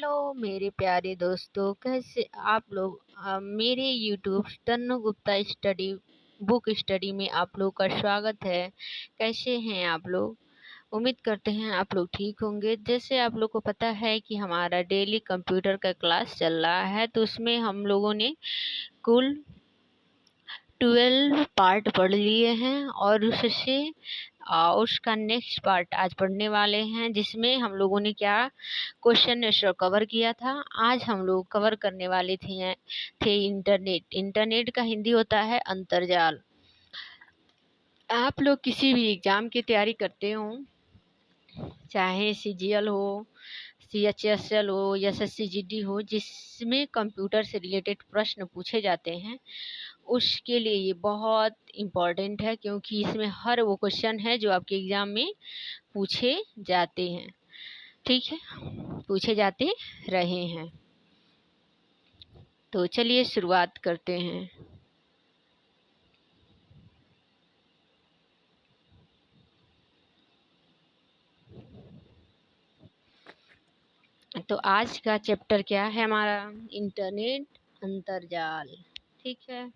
Hello मेरे प्यारे दोस्तों, कैसे आप लोग। मेरे YouTube Tannu Gupta study book study में आप लोग का स्वागत है। कैसे हैं आप लोग? उम्मीद करते हैं आप लोग ठीक होंगे। जैसे आप लोग को पता है कि हमारा डेली कंप्यूटर का क्लास चल रहा है, तो उसमें हम लोगों ने कुल 12 पार्ट पढ़ लिए हैं और उसका नेक्स्ट पार्ट आज पढ़ने वाले हैं, जिसमें हम लोगों ने क्या क्वेश्चन आंसर कवर किया था। आज हम लोग कवर करने वाले थे इंटरनेट। इंटरनेट का हिंदी होता है अंतर्जाल। आप लोग किसी भी एग्जाम की तैयारी करते हो, चाहे सीजीएल हो, सीएचएसएल हो या एसएससीजीडी हो, जिसमें कंप्यूटर से रिलेटेड प्रश्न पूछे जाते हैं, उसके लिए ये बहुत इम्पोर्टेंट है, क्योंकि इसमें हर वो क्वेश्चन है जो आपके एग्जाम में पूछे जाते हैं। ठीक है, पूछे जाते रहे हैं। तो चलिए शुरुआत करते हैं। तो आज का चैप्टर क्या है हमारा? इंटरनेट, अंतर्जाल। ठीक है,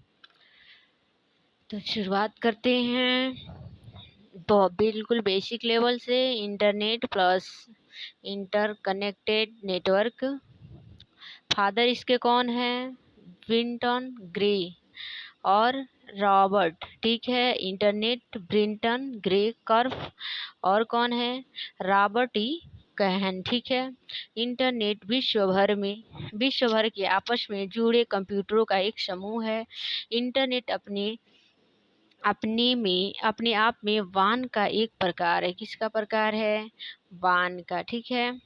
तो शुरुआत करते हैं बिल्कुल बेसिक लेवल से। Internet plus interconnected network. Father इसके कौन है? विंटन ग्रे और रॉबर्ट। ठीक है, इंटरनेट ब्रिंटन ग्रे कर्व और कौन है? रॉबर्ट ई कहन। ठीक है, इंटरनेट विश्व भर के आपस में जुड़े कंप्यूटरों का एक समूह है। इंटरनेट अपने आप में वान का एक प्रकार है। किसका प्रकार है? वान का। ठीक है,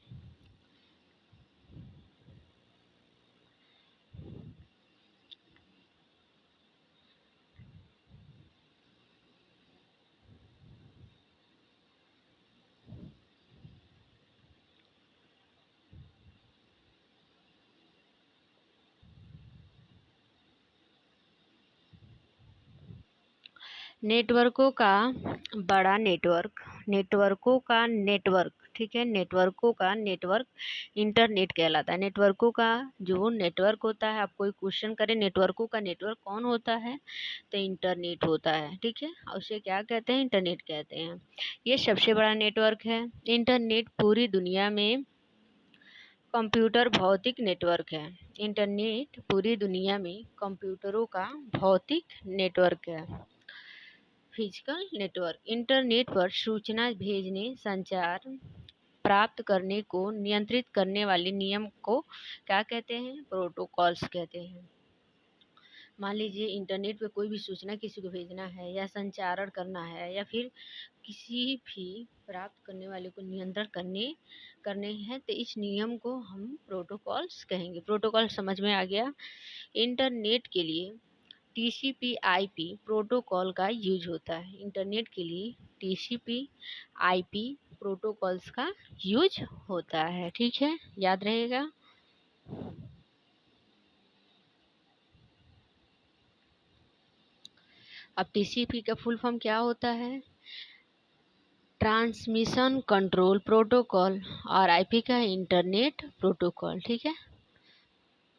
नेटवर्कों का बड़ा नेटवर्क, नेटवर्कों का नेटवर्क। ठीक है, नेटवर्कों का नेटवर्क इंटरनेट कहलाता है। नेटवर्कों का जो नेटवर्क होता है, आप कोई क्वेश्चन करें नेटवर्कों का नेटवर्क कौन होता है, तो इंटरनेट होता है। ठीक है, और उसे क्या कहते हैं? इंटरनेट कहते हैं। ये सबसे बड़ा नेटवर्क है। इंटरनेट पूरी दुनिया में कंप्यूटर भौतिक नेटवर्क है। इंटरनेट पूरी दुनिया में कंप्यूटरों का भौतिक नेटवर्क है। Physical network. इंटरनेट पर सूचना भेजने, संचार प्राप्त करने को नियंत्रित करने वाले नियम को क्या कहते हैं? प्रोटोकॉल्स कहते हैं। मान लीजिए इंटरनेट पे कोई भी सूचना किसी को भेजना है या संचारण करना है, या फिर किसी भी प्राप्त करने वाले को नियंत्रण करने हैं, तो इस नियम को हम प्रोटोकॉल्स कहेंगे। प्रोटोकॉल समझ में आ गया? इंटरनेट के लिए TCP/IP प्रोटोकॉल का यूज होता है। इंटरनेट के लिए TCP/IP प्रोटोकॉल्स का यूज होता है। ठीक है, याद रहेगा। अब TCP का फुल फॉर्म क्या होता है? ट्रांसमिशन कंट्रोल प्रोटोकॉल, और IP का इंटरनेट प्रोटोकॉल। ठीक है,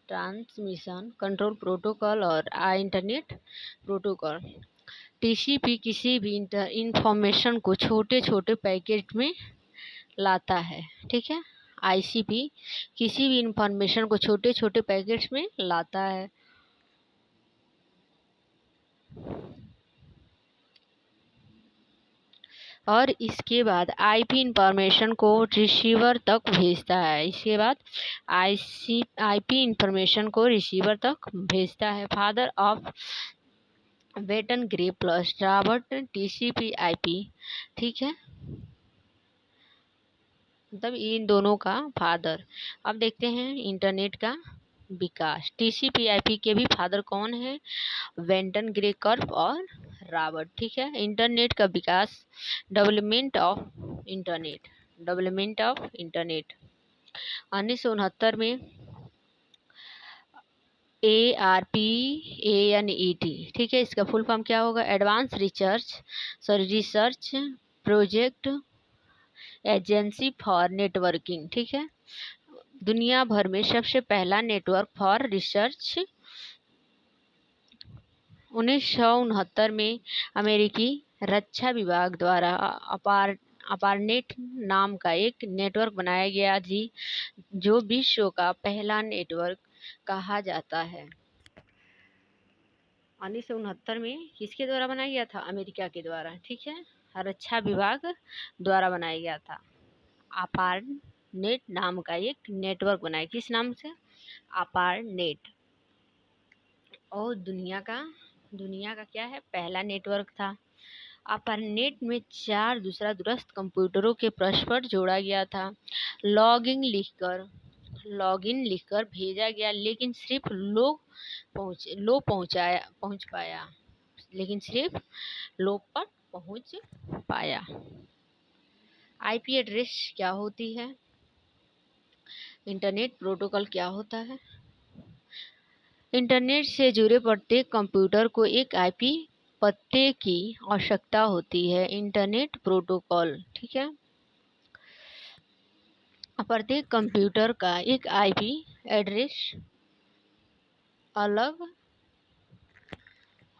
ट्रांसमिशन कंट्रोल प्रोटोकॉल और इंटरनेट प्रोटोकॉल। TCP किसी भी इंफॉर्मेशन को छोटे छोटे पैकेट में लाता है। ठीक है, ICP किसी भी इंफॉर्मेशन को छोटे छोटे पैकेट्स में लाता है। और इसके बाद IP इंफॉर्मेशन को रिसीवर तक भेजता है। इसके बाद IP इंफॉर्मेशन को रिसीवर तक भेजता है। Father of Vinton Gray plus Robert TCP/IP। ठीक है, मतलब इन दोनों का फादर। अब देखते हैं इंटरनेट का विकास। TCP/IP के भी फादर कौन है? वेंटन ग्रे कर्व और रॉबर्ट। ठीक है, इंटरनेट का विकास। डेवलपमेंट ऑफ इंटरनेट 1969 में ARPANET। ठीक है, इसका फुल फॉर्म क्या होगा? Research project agency for networking. ठीक है, दुनिया भर में सबसे पहला नेटवर्क फॉर रिसर्च 1969 में अमेरिकी रक्षा विभाग द्वारा अपारनेट नाम का एक नेटवर्क बनाया गया जो विश्व का पहला नेटवर्क कहा जाता है। 1969 में किसके द्वारा बनाया गया था? अमेरिका के द्वारा, ठीक है, रक्षा विभाग द्वारा बनाया गया था। अपारनेट नाम का एक नेटवर्क बनाया, किस नाम से? अपारनेट। और दुनिया का क्या है? पहला नेटवर्क था। अपारनेट में 4 दूसरा दूरस्थ कंप्यूटरों के परस्पर जोड़ा गया था। लॉगिन लिखकर भेजा गया, लेकिन सिर्फ पहुंच पाया, लोग पर पहुंच पाया। आईपी एड्रेस क्या होती है? इंटरनेट प्रोटोकॉल क्या होता है? इंटरनेट से जुड़े प्रत्येक कंप्यूटर को एक आईपी पते की आवश्यकता होती है। इंटरनेट प्रोटोकॉल, ठीक है, प्रत्येक कंप्यूटर का एक आईपी एड्रेस अलग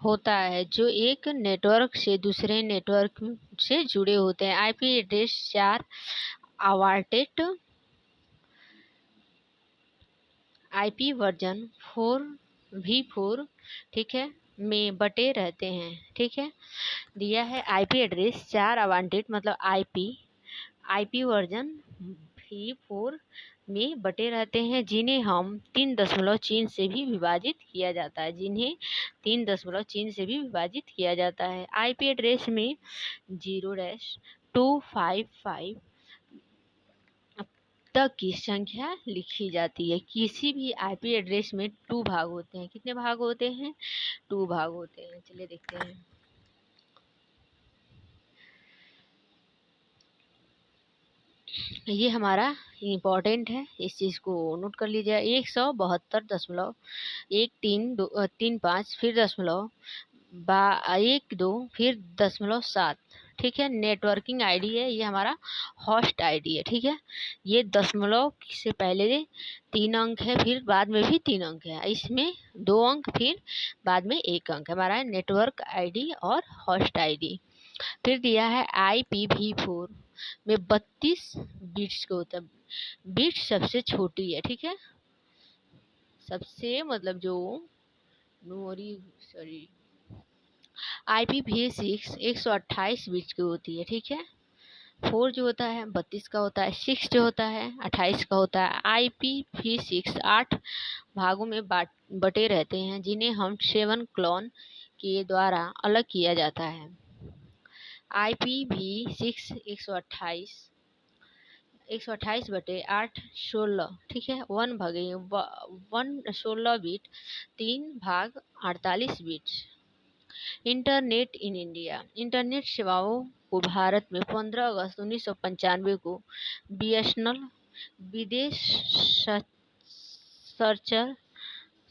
होता है, जो एक नेटवर्क से दूसरे नेटवर्क से जुड़े होते हैं। IP address 4 अवार्टेड IP version 4v4, ठीक है, में बटे रहते हैं, ठीक है। दिया है आईपी एड्रेस 4 अवांटेड मतलब आईपी वर्जन v4 में बटे रहते हैं, जिन्हें हम 3 दशमलव चिन्ह से भी विभाजित किया जाता है। आईपी एड्रेस में 0-255 तक की संख्या लिखी जाती है। किसी भी आईपी एड्रेस में 2 भाग होते हैं। कितने भाग होते हैं? 2 भाग होते हैं। चलिए देखते हैं। ये हमारा इम्पोर्टेंट है, इस चीज़ को नोट कर लीजिए। 172.135 फिर 0.12 फिर 0.7, ठीक है। नेटवर्किंग आईडी है, ये हमारा होस्ट आईडी है, ठीक है। ये दशमलव से पहले 3 अंक है, फिर बाद में भी 3 अंक है, इसमें 2 अंक फिर बाद में 1 अंक है। हमारा नेटवर्क आईडी और होस्ट आईडी। फिर दिया है IPv4 में 32 बिट्स को होता है। बिट सबसे छोटी है, ठीक है, सबसे मतलब जो IPv6 128 बिट्स की होती है, ठीक है। 4 जो होता है 32 का होता है, 6 जो होता है 28 का होता है। IPv6 8 भागों में बटे रहते हैं, जिन्हें हम 7 क्लोन के द्वारा अलग किया जाता है। IPv6 128 बटे 8 16, ठीक है, 16 बिट 3 भाग 48 bit. Internet in India. Internet सेवाओं को भारत में 15 अगस्त 1995 को बीएसएनएल विदेश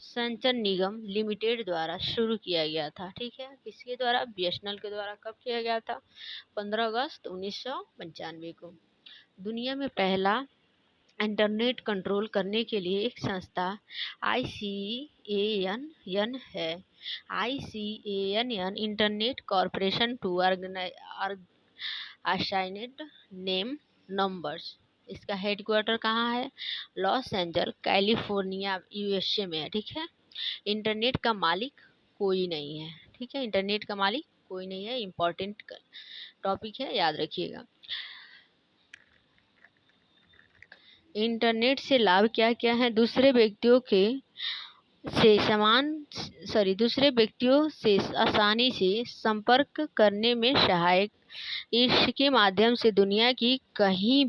संचार निगम लिमिटेड द्वारा शुरू किया गया था, ठीक है। किसके द्वारा? बीएसएनएल के द्वारा। कब किया गया था? 15 अगस्त 1995 को। दुनिया में पहला इंटरनेट कंट्रोल करने के लिए एक संस्था ICANN है। ICANN internet corporation to assigned name numbers. इसका हेडक्वार्टर कहाँ है? लॉस एंजल्स कैलिफोर्निया USA में है, ठीक है। इंटरनेट का मालिक कोई नहीं है, ठीक है, इंटरनेट का मालिक कोई नहीं है। इम्पोर्टेंट टॉपिक है, याद रखिएगा। इंटरनेट से लाभ क्या क्या है? दूसरे व्यक्तियों से आसानी से संपर्क करने में सहायक। इसके माध्यम से दुनिया की कहीं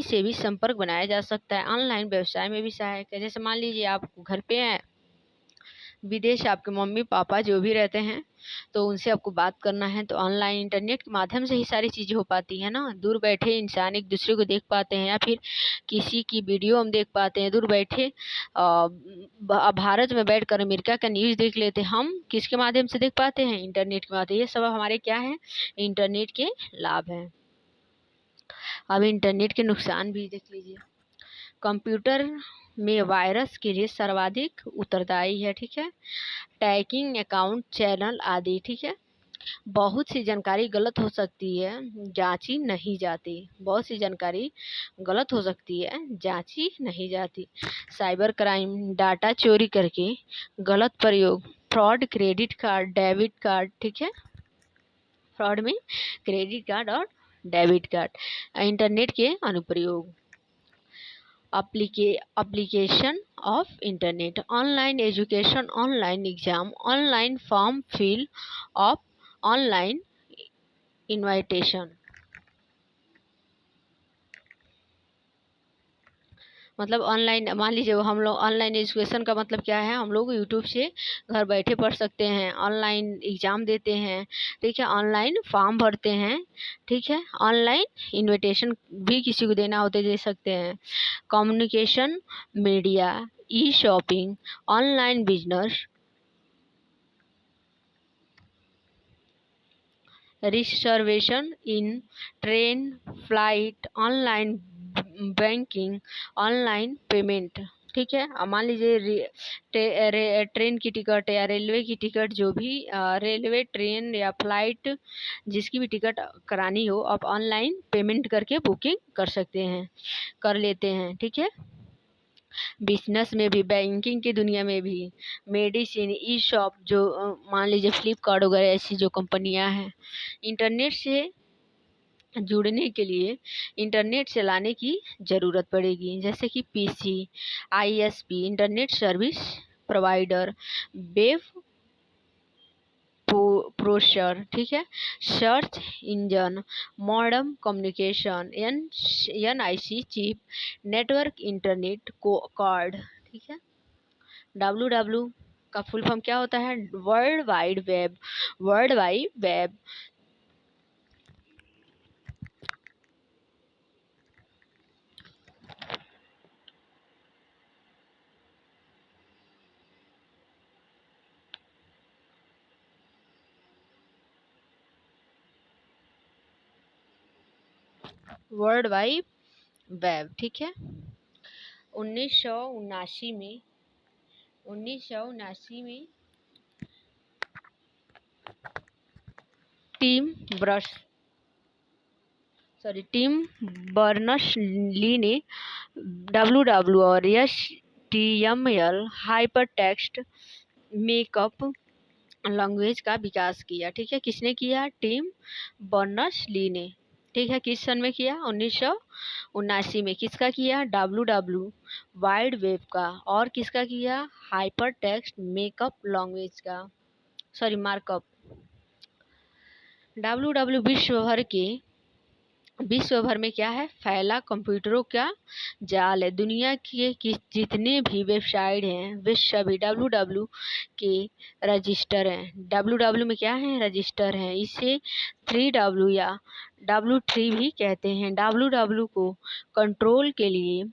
से भी संपर्क बनाया जा सकता है। ऑनलाइन व्यवसाय में भी सहायक है। जैसे मान लीजिए आप घर पे हैं, विदेश आपके मम्मी पापा जो भी रहते हैं, तो उनसे आपको बात करना है, तो ऑनलाइन इंटरनेट के माध्यम से ही सारी चीज़ें हो पाती है ना। दूर बैठे इंसान एक दूसरे को देख पाते हैं, या फिर किसी की वीडियो हम देख पाते हैं। दूर बैठे भारत में बैठकर अमेरिका का न्यूज़ देख लेते हैं। हम किसके माध्यम से देख पाते हैं? इंटरनेट के माध्यम। ये सब हमारे क्या है? इंटरनेट के लाभ हैं। अब इंटरनेट के नुकसान भी देख लीजिए। कंप्यूटर में वायरस के लिए सर्वाधिक उत्तरदायी है, ठीक है। टैगिंग, अकाउंट, चैनल आदि, ठीक है। बहुत सी जानकारी गलत हो सकती है, जांची नहीं जाती। बहुत सी जानकारी गलत हो सकती है, जांची नहीं जाती। साइबर क्राइम, डाटा चोरी करके गलत प्रयोग, fraud, credit card, debit card, ठीक है। फ्रॉड में क्रेडिट कार्ड और डेबिट कार्ड। इंटरनेट के अनुप्रयोग, application of internet, online education, online exam, online form fill of, online invitation. मतलब ऑनलाइन, मान लीजिए हम लोग ऑनलाइन एजुकेशन का मतलब क्या है, हम लोग यूट्यूब से घर बैठे पढ़ सकते हैं, ऑनलाइन एग्ज़ाम देते हैं, ठीक है, ऑनलाइन फॉर्म भरते हैं, ठीक है, ऑनलाइन इनविटेशन भी किसी को देना होते दे सकते हैं। कम्युनिकेशन मीडिया, ई शॉपिंग, ऑनलाइन बिजनेस, रिजर्वेशन इन train, flight, online banking, online payment, ठीक है। अब मान लीजिए ट्रेन की टिकट या रेलवे की टिकट, जो भी रेलवे, ट्रेन या फ्लाइट जिसकी भी टिकट करानी हो, आप ऑनलाइन पेमेंट करके बुकिंग कर सकते हैं, कर लेते हैं, ठीक है। बिजनेस में भी, बैंकिंग की दुनिया में भी, मेडिसिन, ई शॉप, जो मान लीजिए फ्लिपकार्ट वगैरह ऐसी जो कंपनियां हैं, इंटरनेट से जुड़ने के लिए इंटरनेट चलाने की ज़रूरत पड़ेगी, जैसे कि PC, ISP, internet service provider, web brochure, ठीक है, search engine, modern communication, NIC chip, network internet card, ठीक है। डब्ल्यू डब्ल्यू का फुल फॉर्म क्या होता है, world wide web, world wide web. World wide web, ठीक है। 1979 में 1979 में टीम ब्रश टीम बर्नर्स ली ने डब्ल्यू डब्ल्यू और HTML hyper text makeup language का विकास किया, ठीक है। किसने किया, टीम बर्नर्स ली ने, ठीक है। किस सन में किया, 1979 में। किसका किया, डब्ल्यू डब्ल्यू वाइड वेब का, और किसका किया, हाइपर टेक्स्ट मेकअप लैंग्वेज का, मार्कअप। डब्ल्यू डब्ल्यू विश्व भर में क्या है, फैला कंप्यूटरों का जाल है। दुनिया के जितने भी वेबसाइट हैं वे सभी डब्ल्यू डब्ल्यू के रजिस्टर हैं। डब्ल्यू डब्ल्यू में क्या है, रजिस्टर हैं। इसे 3W या W3 भी कहते हैं। डब्ल्यू डब्ल्यू को कंट्रोल के लिए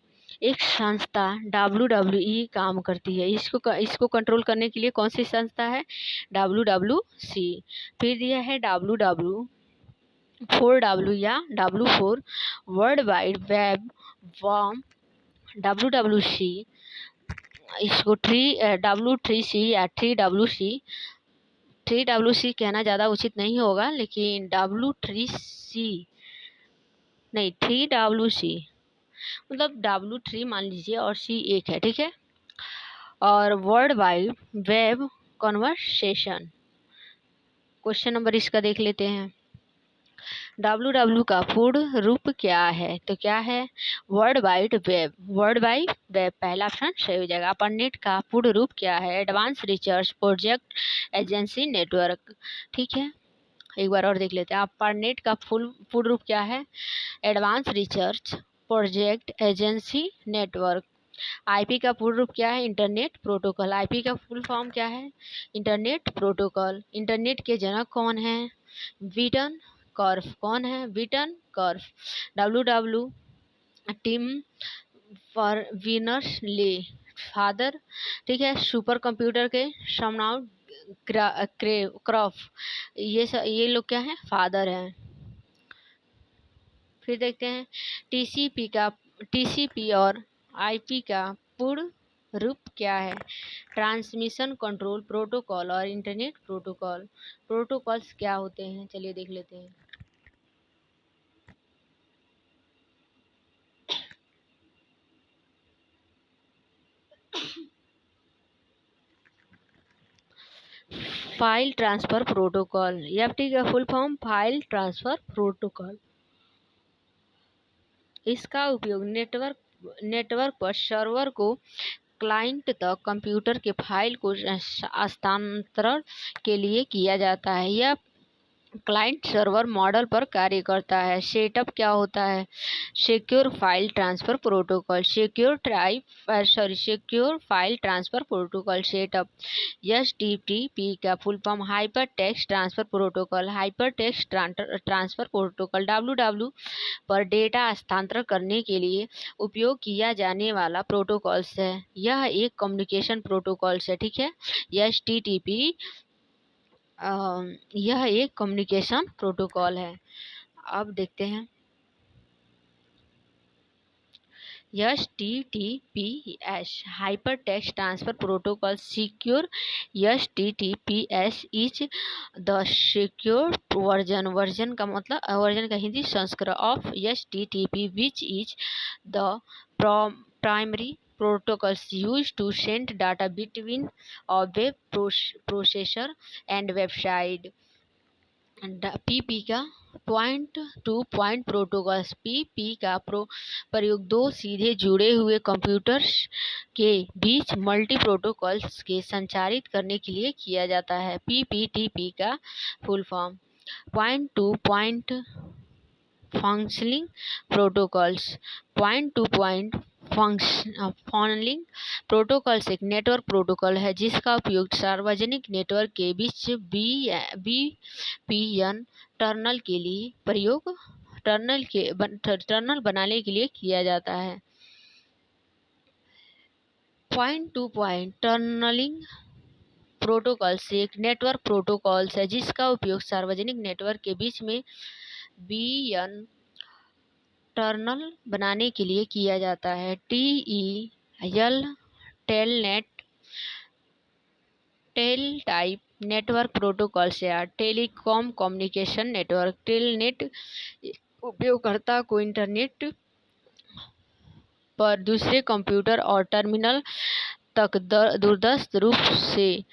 एक संस्था WWE काम करती है। इसको कंट्रोल करने के लिए कौन सी संस्था है, WWC। फिर दिया है W4 या W4 world wide web worm, WWC। इसको W3C या 3WC कहना ज़्यादा उचित नहीं होगा, लेकिन W3C नहीं, 3WC, मतलब W3 मान लीजिए और C एक है, ठीक है। और world wide web conversation, question number इसका देख लेते हैं। WW का पूर्ण रूप क्या है, तो क्या है, world wide web. World wide web पहला ऑप्शन सही हो जाएगा। अपर्नेट का पूर्ण रूप क्या है, advance research project agency network, ठीक है। एक बार और देख लेते हैं। अपर्नेट का पूर्ण रूप क्या है, advance research project agency network. IP का पूर्ण रूप क्या है, इंटरनेट प्रोटोकॉल। आईपी का फुल फॉर्म क्या है, इंटरनेट प्रोटोकॉल। इंटरनेट के जनक कौन है, विटन कर्फ। कौन है, विटन Cerf. WW Tim Berners Lee father, ठीक है। सुपर कंप्यूटर के समनाउट क्रॉफ, ये लोग क्या है, फादर हैं। फिर देखते हैं टीसीपी और आईपी का पूर्ण रूप क्या है। ट्रांसमिशन कंट्रोल प्रोटोकॉल और इंटरनेट प्रोटोकॉल। प्रोटोकॉल्स क्या होते हैं, चलिए देख लेते हैं। फाइल ट्रांसफर प्रोटोकॉल, एफटी का full form file transfer protocol. इसका उपयोग नेटवर्क पर सर्वर को क्लाइंट तक कंप्यूटर के फाइल को हस्तांतरण के लिए किया जाता है। यह क्लाइंट सर्वर मॉडल पर कार्य करता है। सेटअप क्या होता है। Secure file transfer protocol, secure file transfer protocol setup. HTTP का full form hyper text transfer protocol, hyper text transfer protocol W W पर डेटा हस्तांतरण करने के लिए उपयोग किया जाने वाला प्रोटोकॉल्स है। यह एक कम्युनिकेशन प्रोटोकॉल्स है, ठीक है। एचटीटीपी यह एक कम्युनिकेशन प्रोटोकॉल है। अब देखते हैं HTTPS hyper text transfer protocol secure. HTTPS is the secure version का मतलब वर्जन का हिंदी संस्करण of HTTP which is the primary protocols used to send data between a web processor and website। PP का point to point protocols, PP का प्रयोग दो सीधे जुड़े हुए कंप्यूटर्स के बीच मल्टी प्रोटोकॉल्स के संचारित करने के लिए किया जाता है। पीपीटीपी का full form point to point functioning protocols. Point to point functioning protocols एक नेटवर्क प्रोटोकॉल है जिसका उपयोग सार्वजनिक नेटवर्क के बीच बीपीएन टर्नल बनाने के लिए किया जाता है। पॉइंट टू पॉइंट टर्नलिंग प्रोटोकॉल्स एक नेटवर्क प्रोटोकॉल्स है जिसका उपयोग सार्वजनिक नेटवर्क के बीच में बीएन टर्नल बनाने के लिए किया जाता है। TEL telnet tel type network protocol से टेलीकॉम कम्युनिकेशन नेटवर्क। टेलनेट उपयोगकर्ता को इंटरनेट पर दूसरे कंप्यूटर और टर्मिनल तक दूरस्थ रूप से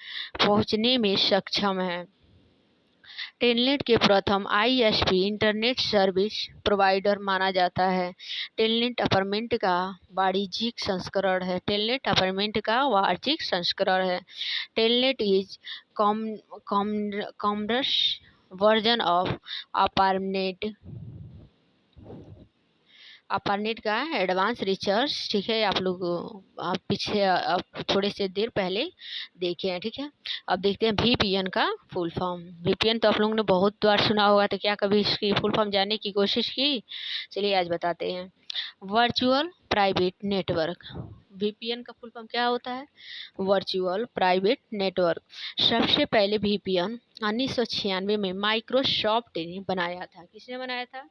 पहुंचने में सक्षम है। टेलनेट के प्रथम आईएसपी इंटरनेट सर्विस प्रोवाइडर माना जाता है। टेलनेट अपार्टमेंट का वाणिज्यिक संस्करण है। Telnet is commerce version of ARPANET का एडवांस रिसर्च, ठीक है। आप लोग पीछे थोड़े से देर पहले देखे हैं, ठीक है। अब देखते हैं वीपीएन का फुल फॉर्म। वीपीएन तो आप लोगों ने बहुत बार सुना होगा, तो क्या कभी इसकी फुल फॉर्म जानने की कोशिश की। चलिए आज बताते हैं। Virtual private network. वीपीएन का फुल फॉर्म क्या होता है। Virtual private network. सबसे पहले वीपीएन 1996 में माइक्रोसॉफ्ट ने बनाया था। किसने बनाया था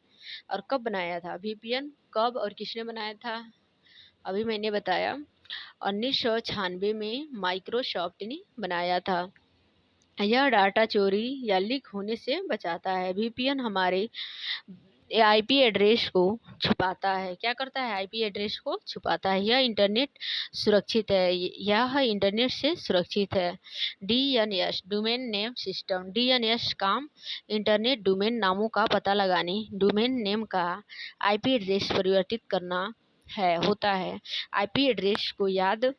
और कब बनाया था। वीपीएन कब और किसने बनाया था, अभी मैंने बताया। 1996 में माइक्रोसॉफ्ट ने बनाया था। यह डाटा चोरी या लीक होने से बचाता है। वीपीएन हमारे आईपी एड्रेस को छुपाता है। क्या करता है, आईपी एड्रेस को छुपाता है। यह इंटरनेट से सुरक्षित है। DNS domain name system. DNS काम इंटरनेट डोमेन नामों का पता लगाने, डोमेन नेम का आईपी एड्रेस परिवर्तित करना होता है। आईपी एड्रेस को याद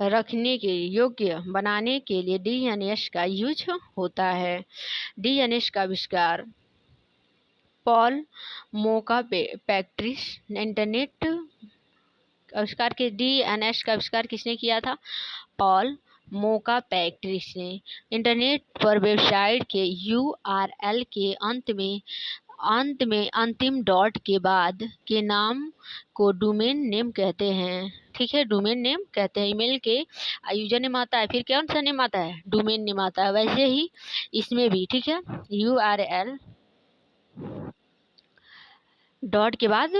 रखने के योग्य बनाने के लिए डीएनएस का यूज होता है। डीएनएस का आविष्कार पॉल मोकापेट्रिस इंटरनेट आविष्कार के डीएनएस का आविष्कार किसने किया था। पॉल मोकापेट्रिस ने। इंटरनेट पर वेबसाइट के यूआरएल के अंत में अंतिम डॉट के बाद के नाम को डोमेन नेम कहते हैं, ठीक है। डोमेन नेम कहते हैं। ईमेल के यूजर नेम आता है, फिर कौन सा नेम आता है, डोमेन नेम आता है। वैसे ही इसमें भी, ठीक है। यूआरएल डॉट के बाद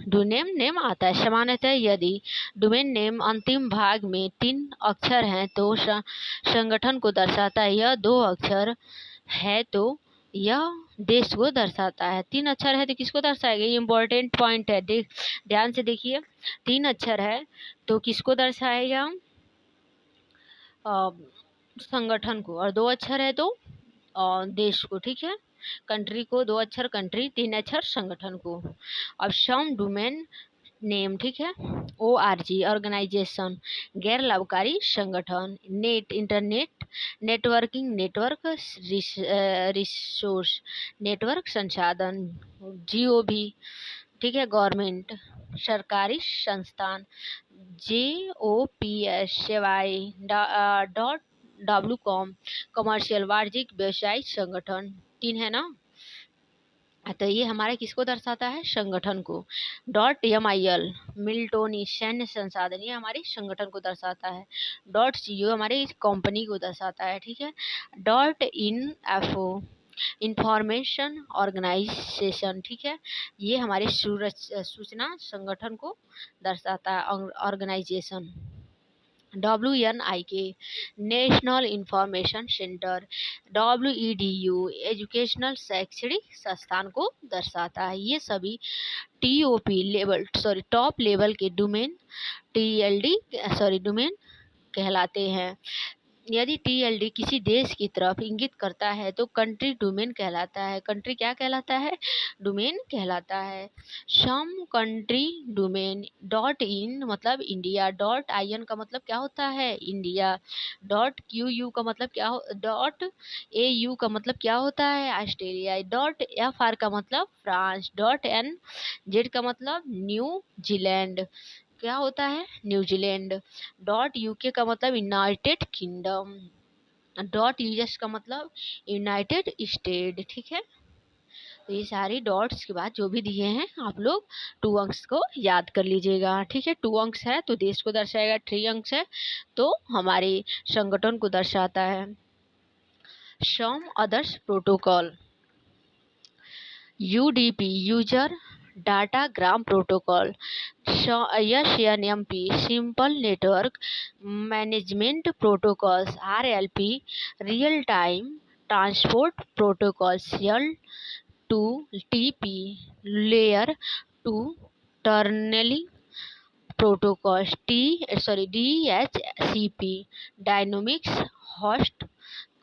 डोमेन नेम आता है। सामान्यतः यदि डोमेन नेम अंतिम भाग में 3 अक्षर हैं तो संगठन को दर्शाता है। यह 2 अक्षर है तो यह देश को दर्शाता है। 3 अक्षर है तो किसको दर्शाएगा? ये इम्पोर्टेंट पॉइंट है, ध्यान से देखिए। 3 अक्षर है तो किसको दर्शाएगा? संगठन को। और 2 अक्षर है तो देश को, ठीक है। कंट्री को 2 अक्षर कंट्री, 3 अक्षर संगठन को। अब सम डोमेन नेम, ठीक है। ORG ऑर्गेनाइजेशन, गैर लाभकारी संगठन। Net internet, networking network, resource network संसाधन। GOV, ठीक है, गवर्नमेंट सरकारी संस्थान। JOPS सेवाएं। .com कमर्शियल वाणिज्यिक व्यवसायिक संगठन। 3 है ना, तो ये हमारे किसको दर्शाता है? संगठन को। .mil मिल्टोनी सैन्य संसाधन, ये हमारे संगठन को दर्शाता है। .co हमारे कंपनी को दर्शाता है, ठीक है। .info इंफॉर्मेशन ऑर्गेनाइजेशन, ठीक है, ये हमारे सूचना संगठन को दर्शाता है, organization. WNIK national information center. WEDU educational शैक्षणिक संस्थान को दर्शाता है। ये सभी टॉप लेवल के डोमेन डोमेन कहलाते हैं। यदि TLD किसी देश की तरफ इंगित करता है तो कंट्री डोमेन कहलाता है। कंट्री क्या कहलाता है? डोमेन कहलाता है। सम कंट्री डोमेन .in मतलब इंडिया, .in का मतलब क्या होता है? इंडिया। .QU का मतलब क्या .AU का मतलब क्या होता है? ऑस्ट्रेलिया। .FR का मतलब फ्रांस। .NZ का मतलब न्यूजीलैंड, क्या होता है? न्यूजीलैंड। .UK का मतलब यूनाइटेड किंगडम। .US का मतलब यूनाइटेड स्टेट, ठीक है। तो ये सारी डॉट्स के बाद जो भी दिए हैं आप लोग 2 अंक को याद कर लीजिएगा, ठीक है। 2 अंक है तो देश को दर्शाएगा, 3 अंक है तो हमारे संगठन को दर्शाता है। Some others protocol. UDP user datagram protocol. SNMP simple network management protocols. RLP real time transport protocols. L2TP layer 2 tunnelling protocols. DHCP dynamics host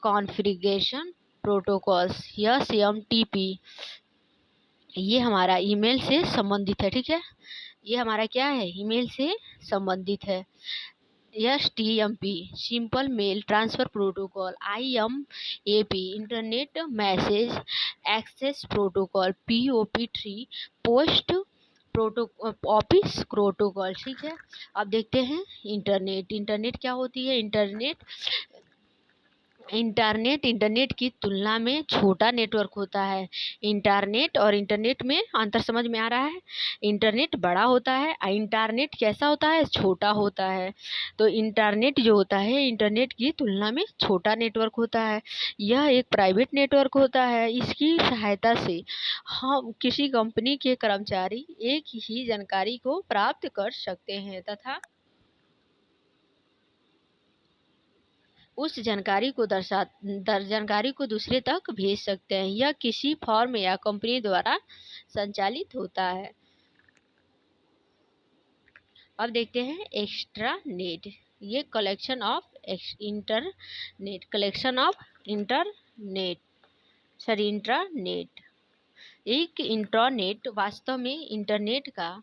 configuration protocols. SMTP ये हमारा ईमेल से संबंधित है, ठीक है। ये हमारा क्या है? ईमेल से संबंधित है। STMP simple mail transfer protocol. IMAP internet message access protocol. POP3 post office protocol, ठीक है। अब देखते हैं इंटरनेट क्या होती है? इंटरनेट की तुलना में छोटा नेटवर्क होता है। इंटरनेट और इंटरनेट में अंतर समझ में आ रहा है? इंटरनेट बड़ा होता है और इंटरनेट कैसा होता है? छोटा होता है। तो इंटरनेट जो होता है इंटरनेट की तुलना में छोटा नेटवर्क होता है। यह एक प्राइवेट नेटवर्क होता है। इसकी सहायता से हम किसी कंपनी के कर्मचारी एक ही जानकारी को प्राप्त कर सकते हैं तथा उस जानकारी को दूसरे तक भेज सकते हैं। यह किसी फर्म या कंपनी द्वारा संचालित होता है। अब देखते हैं एक्स्ट्रा नेट। ये कलेक्शन ऑफ इंट्रानेट। एक इंट्रानेट वास्तव में इंटरनेट का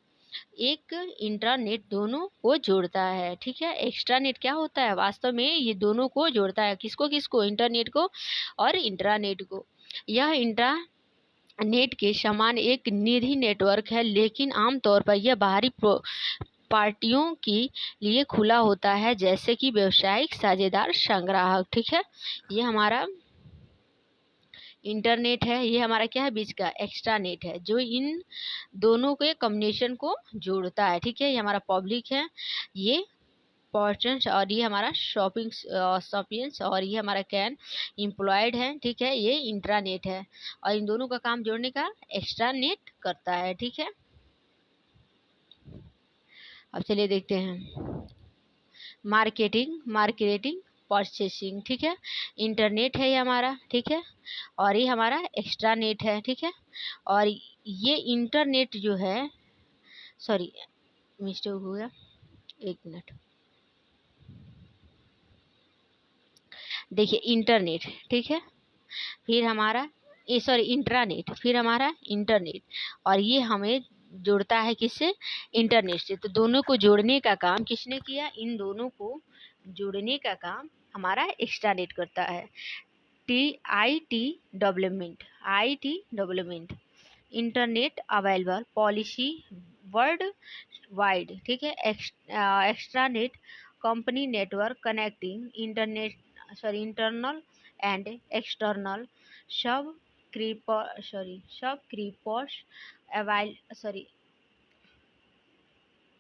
एक इंट्रानेट दोनों को जोड़ता है, ठीक है। एक्स्ट्रानेट क्या होता है? वास्तव में ये दोनों को जोड़ता है। किसको? इंटरनेट को और इंट्रानेट को। यह इंट्रानेट के समान एक निधि नेटवर्क है, लेकिन आमतौर पर यह बाहरी पार्टियों के लिए खुला होता है, जैसे कि व्यावसायिक साझेदार संग्राहक, ठीक है। ये हमारा इंटरनेट है। ये हमारा क्या है? बीच का एक्स्ट्रानेट है जो इन दोनों के कम्युनिकेशन को जोड़ता है, ठीक है। ये हमारा पब्लिक है। ये पर्सन्स और ये हमारा शॉपिंग्स और ये हमारा कैन एम्प्लॉयड है, ठीक है। ये इंट्रानेट है और इन दोनों का काम जोड़ने का एक्स्ट्रा नेट करता है, ठीक है। अब चलिए देखते हैं मार्केटिंग परचेसिंग, ठीक है। इंटरनेट है ये हमारा, ठीक है, और ये हमारा एक्स्ट्रा नेट है, ठीक है। और ये इंटरनेट जो है, सॉरी मिस्टेक हो गया, एक मिनट, देखिए इंटरनेट, ठीक है, फिर हमारा ये सॉरी इंट्रानेट, फिर हमारा इंटरनेट, और ये हमें जोड़ता है किससे, इंटरनेट से। तो दोनों को जोड़ने का काम किसने किया, इन दोनों को जोड़ने का काम हमारा एक्स्ट्रानेट करता है। I T development internet available policy world wide, ठीक है। Extranet company network connecting internal and external subscribers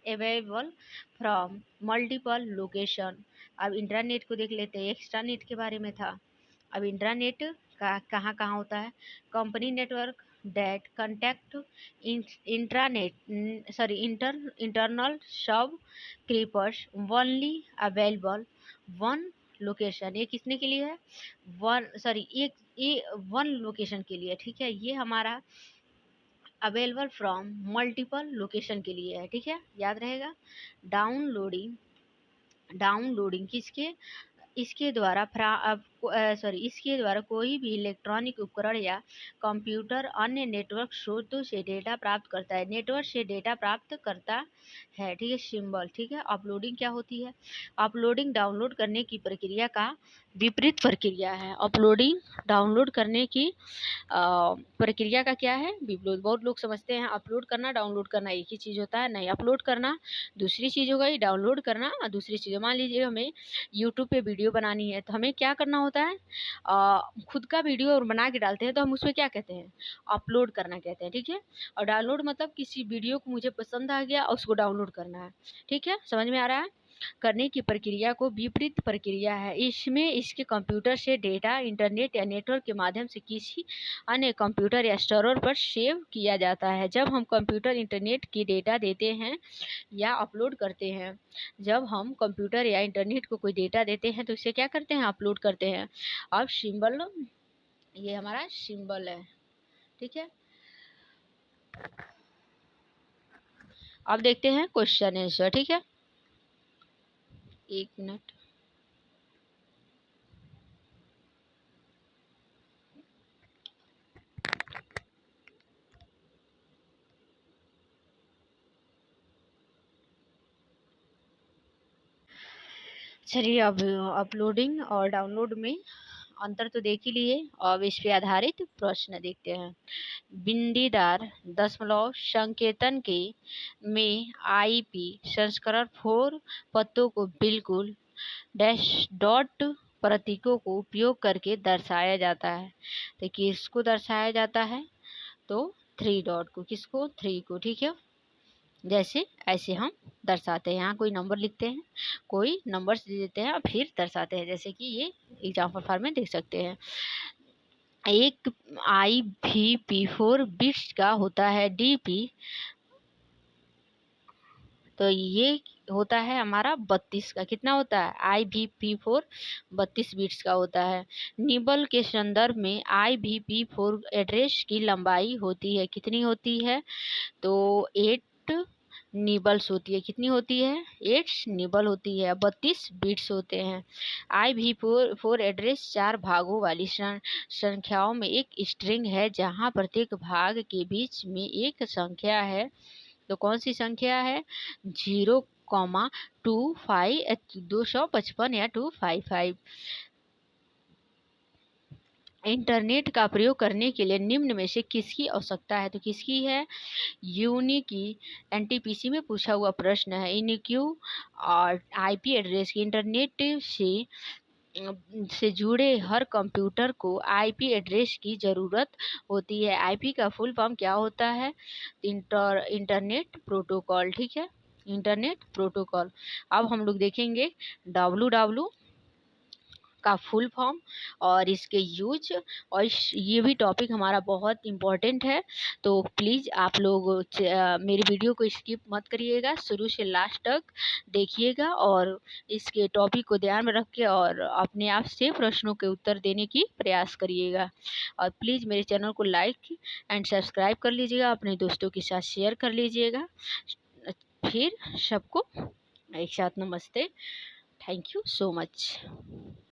available from multiple location. अब इंटरनेट को देख लेते हैं, एक्स्ट्रानेट के बारे में था। अब इंटरनेट का कहाँ कहाँ होता है, company network that contact internal subscribers only available one location. ये किसने के लिए है, ये वन लोकेशन के लिए, ठीक है। ये हमारा अवेलेबल फ्रॉम मल्टीपल लोकेशन के लिए है, ठीक है, याद रहेगा। डाउनलोडिंग किसके, इसके द्वारा कोई भी इलेक्ट्रॉनिक उपकरण या कंप्यूटर अन्य नेटवर्क स्रोतों से डेटा प्राप्त करता है, नेटवर्क से डेटा प्राप्त करता है, ठीक है। सिंबल, ठीक है। अपलोडिंग क्या होती है, अपलोडिंग डाउनलोड करने की प्रक्रिया का विपरीत प्रक्रिया है। अपलोडिंग डाउनलोड करने की प्रक्रिया का क्या है, विपरीत। बहुत लोग समझते हैं अपलोड करना डाउनलोड करना एक ही चीज़ होता है, नहीं। अपलोड करना दूसरी चीज़ हो गई, डाउनलोड करना दूसरी चीज़। मान लीजिए हमें यूट्यूब पे वीडियो बनानी है, तो हमें क्या करना होता है, खुद का वीडियो बना के डालते हैं तो हम उसमें क्या कहते हैं, अपलोड करना कहते हैं, ठीक है। और डाउनलोड मतलब किसी वीडियो को मुझे पसंद आ गया और उसको डाउनलोड करना है, ठीक है, समझ में आ रहा है। करने की प्रक्रिया को विपरीत प्रक्रिया है। इसमें इसके कंप्यूटर से डेटा इंटरनेट या नेटवर्क के माध्यम से किसी अन्य कंप्यूटर या सर्वर पर सेव किया जाता है। जब हम कंप्यूटर इंटरनेट की डेटा देते हैं या अपलोड करते हैं, जब हम कंप्यूटर या इंटरनेट को कोई डेटा देते हैं तो इसे क्या करते हैं, अपलोड करते हैं। अब सिंबल, ये हमारा सिंबल है, ठीक है। अब देखते हैं क्वेश्चन आंसर, ठीक है, एक मिनट। चलिए अब अपलोडिंग और डाउनलोड में अंतर तो देख ही लिए, अब इस पे आधारित प्रश्न देखते हैं। बिंदीदार दशमलव संकेतन के में आईपी संस्करण 4 पत्तों को बिल्कुल डैश डॉट प्रतीकों को उपयोग करके दर्शाया जाता है। तो किसको दर्शाया जाता है, तो 3 डॉट को, किसको, 3 को, ठीक है। जैसे ऐसे हम दर्शाते हैं, यहाँ कोई नंबर लिखते हैं, कोई नंबर दे देते हैं और फिर दर्शाते हैं, जैसे कि ये एग्जाम्पल फॉर्म में देख सकते हैं। एक IPv4 बिट्स का होता है DP, तो ये होता है हमारा 32 का, कितना होता है, IPv4 32 बिट्स का होता है। निबल के संदर्भ में IPv4 एड्रेस की लंबाई होती है, कितनी होती है, तो 8 निबल्स होती है, कितनी होती है, 8 निबल होती है, 32 बिट्स होते हैं। IPv4 एड्रेस 4 भागों वाली संख्याओं में एक स्ट्रिंग है, जहां प्रत्येक भाग के बीच में एक संख्या है। तो कौन सी संख्या है, 0,25 या 255। इंटरनेट का प्रयोग करने के लिए निम्न में से किसकी आवश्यकता है, तो किसकी है, यूनिकी। NTPC में पूछा हुआ प्रश्न है। यूनिक्यू और IP एड्रेस की इंटरनेट से जुड़े हर कंप्यूटर को IP एड्रेस की ज़रूरत होती है। IP का फुल फॉर्म क्या होता है, इंटरनेट प्रोटोकॉल, ठीक है। Internet protocol. अब हम लोग देखेंगे डब्ल्यू का फुल फॉर्म और इसके यूज, और ये भी टॉपिक हमारा बहुत इम्पोर्टेंट है। तो प्लीज़ आप लोग मेरी वीडियो को स्किप मत करिएगा, शुरू से लास्ट तक देखिएगा और इसके टॉपिक को ध्यान में रख के और अपने आप से प्रश्नों के उत्तर देने की प्रयास करिएगा। और प्लीज़ मेरे चैनल को लाइक एंड सब्सक्राइब कर लीजिएगा, अपने दोस्तों के साथ शेयर कर लीजिएगा। फिर सबको एक साथ नमस्ते। Thank you so much.